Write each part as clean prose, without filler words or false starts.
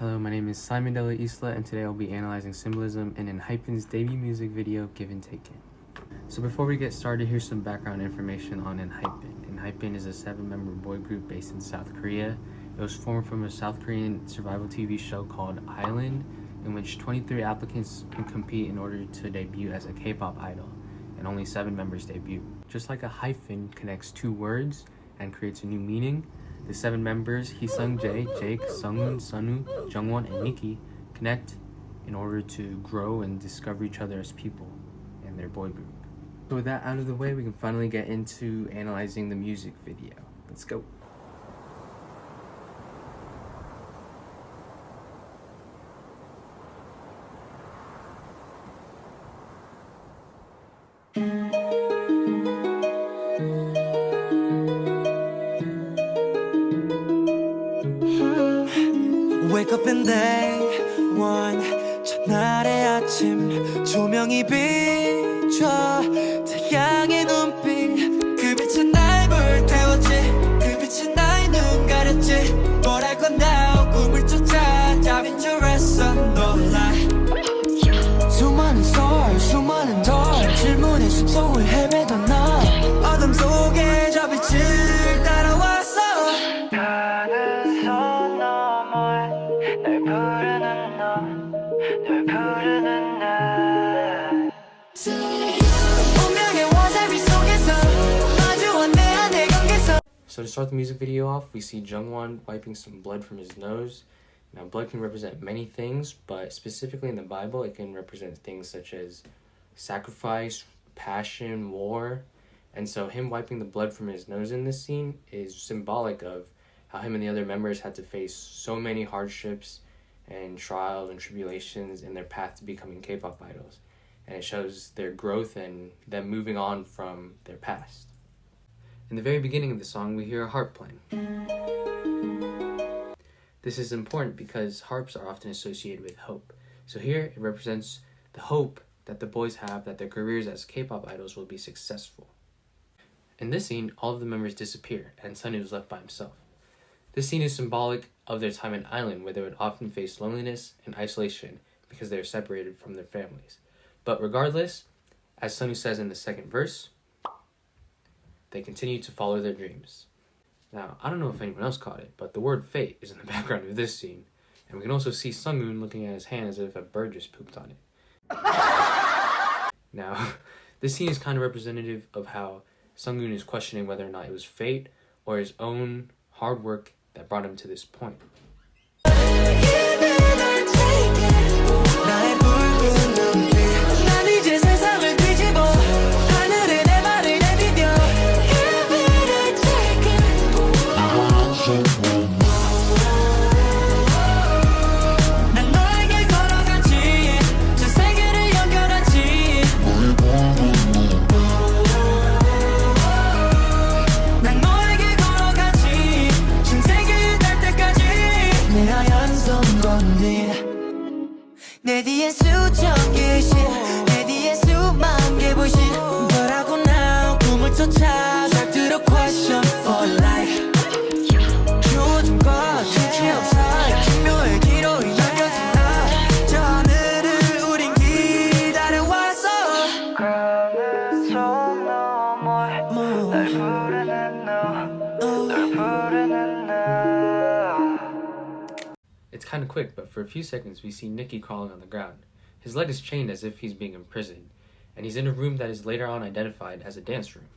Hello, my name is Simon Della Isla, and today I'll be analyzing Symbolism in Enhypen's debut music video, Given Taken. So before we get started, here's some background information on Enhypen. Enhypen is a 7-member boy group based in South Korea. It was formed from a South Korean survival TV show called Island, in which 23 applicants can compete in order to debut as a K-pop idol, and only 7 members debut. Just like a hyphen connects 2 words and creates a new meaning, the 7 members, Heesung Jae, Jake, Sunghoon, Sunwoo, Jungwon, and Nikki, connect in order to grow and discover each other as people and their boy group. So with that out of the way, we can finally get into analyzing the music video. Let's go. Wake up and day one 첫날의 아침 조명이 비춰 태양의 눈빛 그 빛은 날 불태웠지 그 빛은 나의 눈 가렸지 뭘 할 건데 꿈을 쫓아 답인 줄 알았어 놀라 수많은 썰 수많은 덜 질문의 숲속을 헤매던 나 어둠 속에 저 빛을 따라왔어 가는 손 너머에 널 부르는 널 부르는 날 운명의 와사비 속에서 마주한 내 안의 경계선. So to start the music video off, we see Jungwon wiping some blood from his nose. Now, blood can represent many things, but specifically in the Bible, it can represent things such as sacrifice, passion, war. And so him wiping the blood from his nose in this scene is symbolic of how him and the other members had to face so many hardships and trials and tribulations in their path to becoming K-pop idols. And it shows their growth and them moving on from their past. In the very beginning of the song, we hear a harp playing. This is important because harps are often associated with hope. So here it represents the hope that the boys have that their careers as K-pop idols will be successful. In this scene, all of the members disappear and Sunwoo is left by himself. This scene is symbolic of their time in Island, where they would often face loneliness and isolation because they are separated from their families. But regardless, as Sunwoo says in the second verse, they continue to follow their dreams. Now, I don't know if anyone else caught it, but the word fate is in the background of this scene, and we can also see Sunghoon looking at his hand as if a bird just pooped on it. Now, this scene is kind of representative of how Sunghoon is questioning whether or not it was fate or his own hard work that brought him to this point. 내 뒤에 수천 개의 신 내 뒤에 수만 개 불신 But I go now 꿈을 쫓아 잘 들어 question for life 요즘과 주체 없어奇妙의 기로 연결된 나저 하늘을 우린 기다려왔어 가는 손 너머에 날 부르는 널 부르는 날. It's kind of quick, but for a few seconds we see Nikki crawling on the ground. His leg is chained as if he's being imprisoned, and he's in a room that is later on identified as a dance room.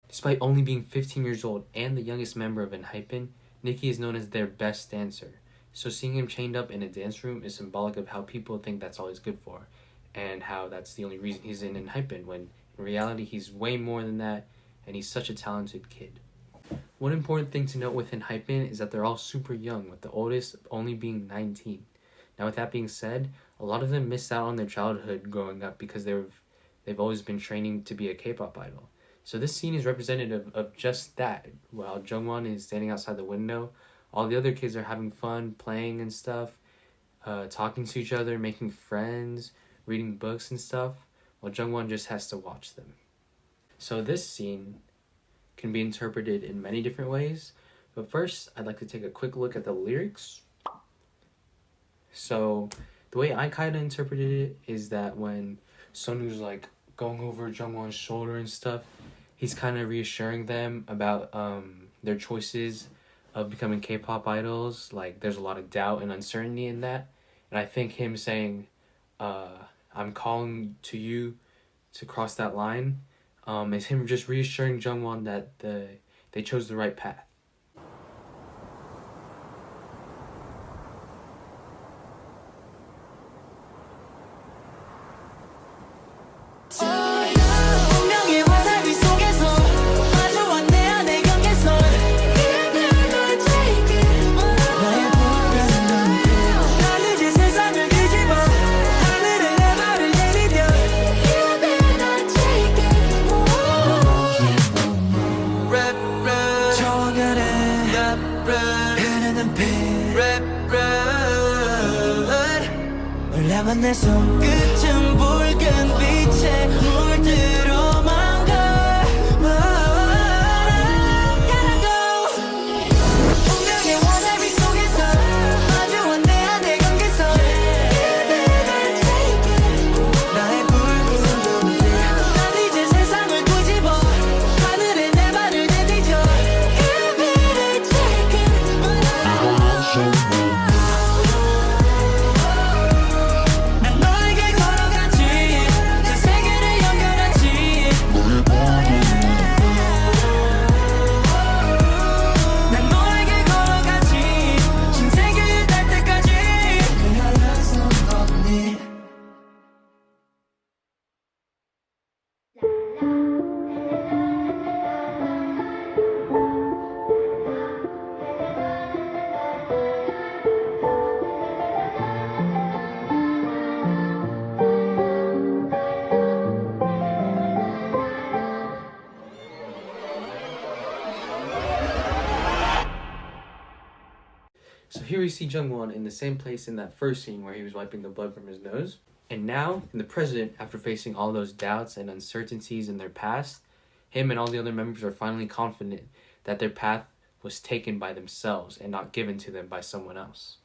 Despite only being 15 years old and the youngest member of Enhypen, Nikki is known as their best dancer. So seeing him chained up in a dance room is symbolic of how people think that's all he's good for, and how that's the only reason he's in Enhypen, when in reality he's way more than that, and he's such a talented kid. One important thing to note with Enhypen is that they're all super young, with the oldest only being 19. Now with that being said, a lot of them missed out on their childhood growing up because they've always been training to be a K-pop idol. So this scene is representative of just that. While Jungwon is standing outside the window, all the other kids are having fun, playing and stuff, talking to each other, making friends, reading books and stuff, while Jungwon just has to watch them. So this scene can be interpreted in many different ways, but first I'd like to take a quick look at the lyrics. So the way I kind of interpreted it is that when Sonu's like going over Jungwon's shoulder and stuff, he's kind of reassuring them about their choices of becoming K-pop idols. Like there's a lot of doubt and uncertainty in that, and I think him saying, "I'm calling to you to cross that line," is him just reassuring Jungwon that they chose the right path. 운명의 화살비 속에서 마주한 내 안의 경계선 나의 불안한 눈빛 난 이제 세상을 뒤집어 하늘에 내 발을 내디뎌 정연해 흐르는 피 널 향한 내 손끝은 붉은 빛에 물들어만 가 Gotta go 운명의 화살비 속에서 마주한 내 안의 경계선 나의 붉은 눈빛 난 이제 세상을 뒤집어 하늘에 내 발을 내디뎌 난 너에게 걸어가지 그 세계를 연결하지 난 너에게 걸어가지 신세계에 닿을 때까지 늘 하얀 손 So here we see Jungwon in the same place in that first scene where he was wiping the blood from his nose. And now, in the present, after facing all those doubts and uncertainties in their past, him and all the other members are finally confident that their path was taken by themselves and not given to them by someone else.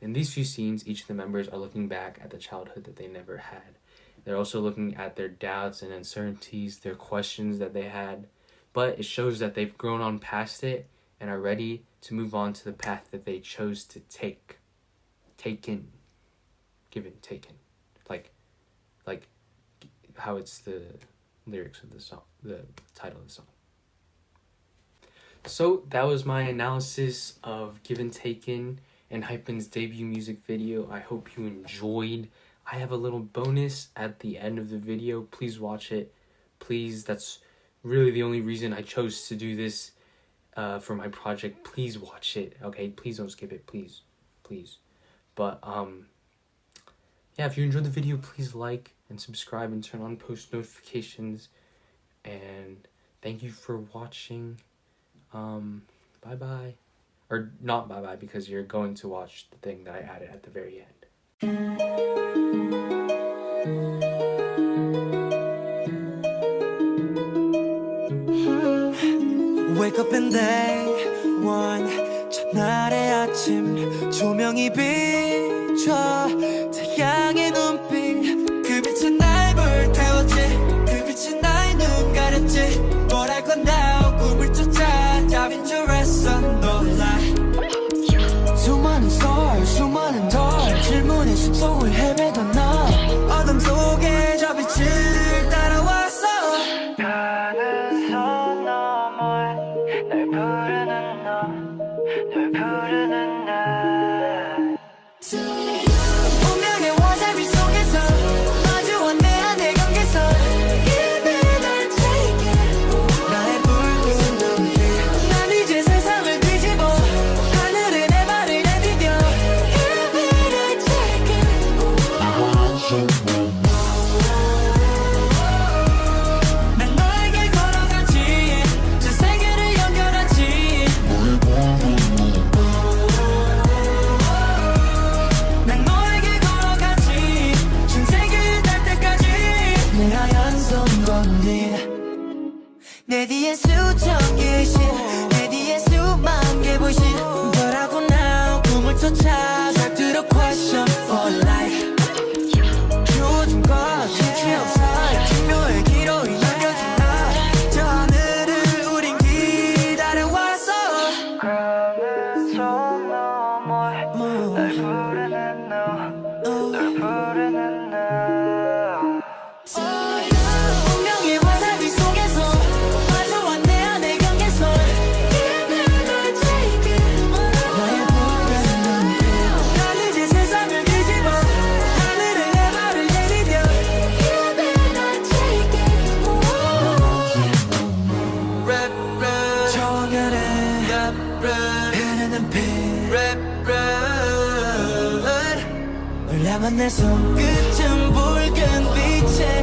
In these few scenes, each of the members are looking back at the childhood that they never had. They're also looking at their doubts and uncertainties, their questions that they had, but it shows that they've grown on past it and are ready to move on to the path that they chose to take. Taken. Given, taken. Like how it's the lyrics of the song, the title of the song. So that was my analysis of Given Taken, Enhypen's debut music video. I hope you enjoyed. I have a little bonus at the end of the video. Please watch it. Please, that's really the only reason I chose to do this for my project. Please watch it, okay? Please don't skip it, please. But yeah, if you enjoyed the video, please like and subscribe and turn on post notifications. And thank you for watching. Bye bye. Or not bye bye, because you're going to watch the thing that I added at the very end. Wake up and day one 첫날의 아침 조명이 비춰 태양의 눈빛 그 빛은 날 불태웠지 그 빛이 나의 눈 가렸지 뭘 할 건가 꿈을 쫓아 답인 줄 알았어 놀라 수많은 썰 수많은 덜 질문의 숲속을 헤매던 너 어둠 속에 저 빛을 따라왔어 가는 선 너머에 널 부르는 널 부르는 날 운명의 화살비 속에서 날 부르는 널 부르는 나 운명의 와사비 속에서 마주한 내 안의 경계선 나의 부르는 난 이제 세상을 뒤집어 하늘에 내 발을 내디뎌 랩 정연해 흐르는 피 랩 올라만 내 손끝은 붉은 빛에